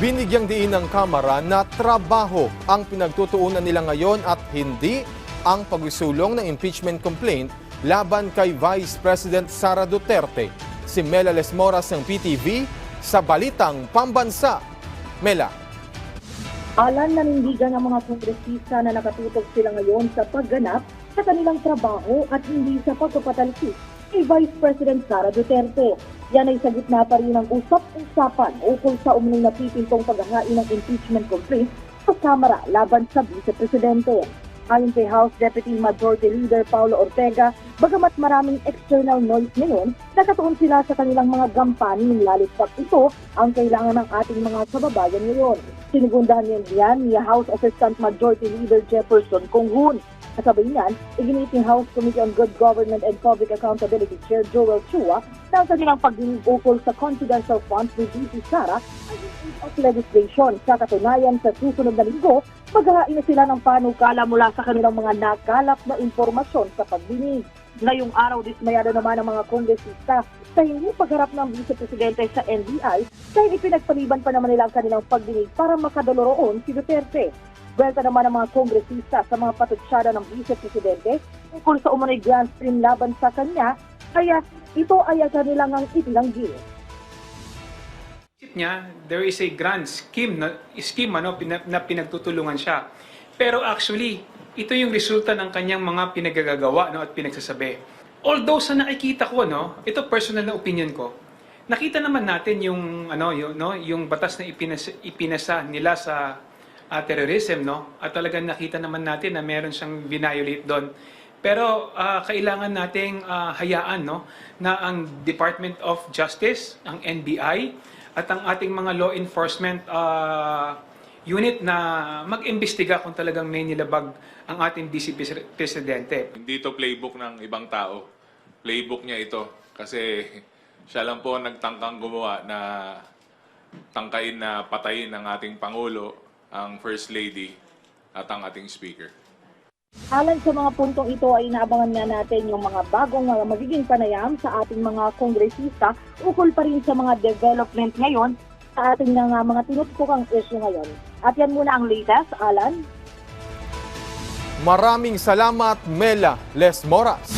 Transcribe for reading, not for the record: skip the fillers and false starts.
Binigyang diin ng Kamara na trabaho ang pinagtutuunan nila ngayon at hindi ang pagsusulong ng impeachment complaint laban kay Vice President Sara Duterte. Si Mela Lesmoras ng PTV sa Balitang Pambansa. Mela. Alan, nanindigan ng mga kongresista na nakatutok sila ngayon sa pagganap sa kanilang trabaho at hindi sa pagpapatalsik kay Vice President Sara Duterte. Yan ay sa gitna pa rin ng usap-usapan ukol sa umano'y napipintong paghahain ng impeachment complaint sa Kamara laban sa Vice Presidente. Ayon kay House Deputy Majority Leader Paulo Ortega, bagamat maraming external noise ngayon, nakatuon sila sa kanilang mga gampanin, lalo't pat ito ang kailangan ng ating mga kababayan ngayon. Sinigundahan niyan ni House Assistant Majority Leader Jefferson Conghun. Kasabay niyan, iginit ng House Committee on Good Government and Public Accountability Chair Joel Chua na ang kanilang pagdinig ukol sa confidential funds ni VP Sara ay of legislation. Sa katunayan, sa susunod na linggo, maghahain na sila ng panukala mula sa kanilang mga nakalap na impormasyon sa pagdinig. Ngayong araw, dismayado naman ang mga kongresista sa hindi pagharap ng Vice Presidente sa NBI dahil ipinagpaliban pa naman nila ang kanilang pagdinig para makadoloroon si Duterte. Buwelta naman ang mga kongresista sa mga patutsyada ng Vice Presidente tungkol sa umano'y grand stream laban sa kanya, kaya ito ay ang kanilang ang itinanggi. Niya, there is a grand scheme na pinagtutulungan siya. Pero actually, ito yung resulta ng kanyang mga pinagagagawa at pinagsasabi. Although sa nakikita ko, ito personal na opinion ko, nakita naman natin yung yung batas na ipinasa nila sa terrorism, at talagang nakita naman natin na meron siyang violate doon. Pero kailangan nating hayaan na ang Department of Justice, ang NBI, at ang ating mga law enforcement unit na mag-imbestiga kung talagang may nilabag ang ating Vice Presidente. Hindi ito playbook ng ibang tao. Playbook niya ito kasi siya lang po nagtangkang gumawa na tangkain na patayin ng ating Pangulo, ang First Lady at ang ating Speaker. Alan, sa mga puntong ito ay inaabangan nga natin yung mga bagong magiging panayam sa ating mga kongresista ukol pa rin sa mga development ngayon sa ating mga tinutukang issue ngayon. At yan muna ang latest, Alan. Maraming salamat, Mela Lesmoras.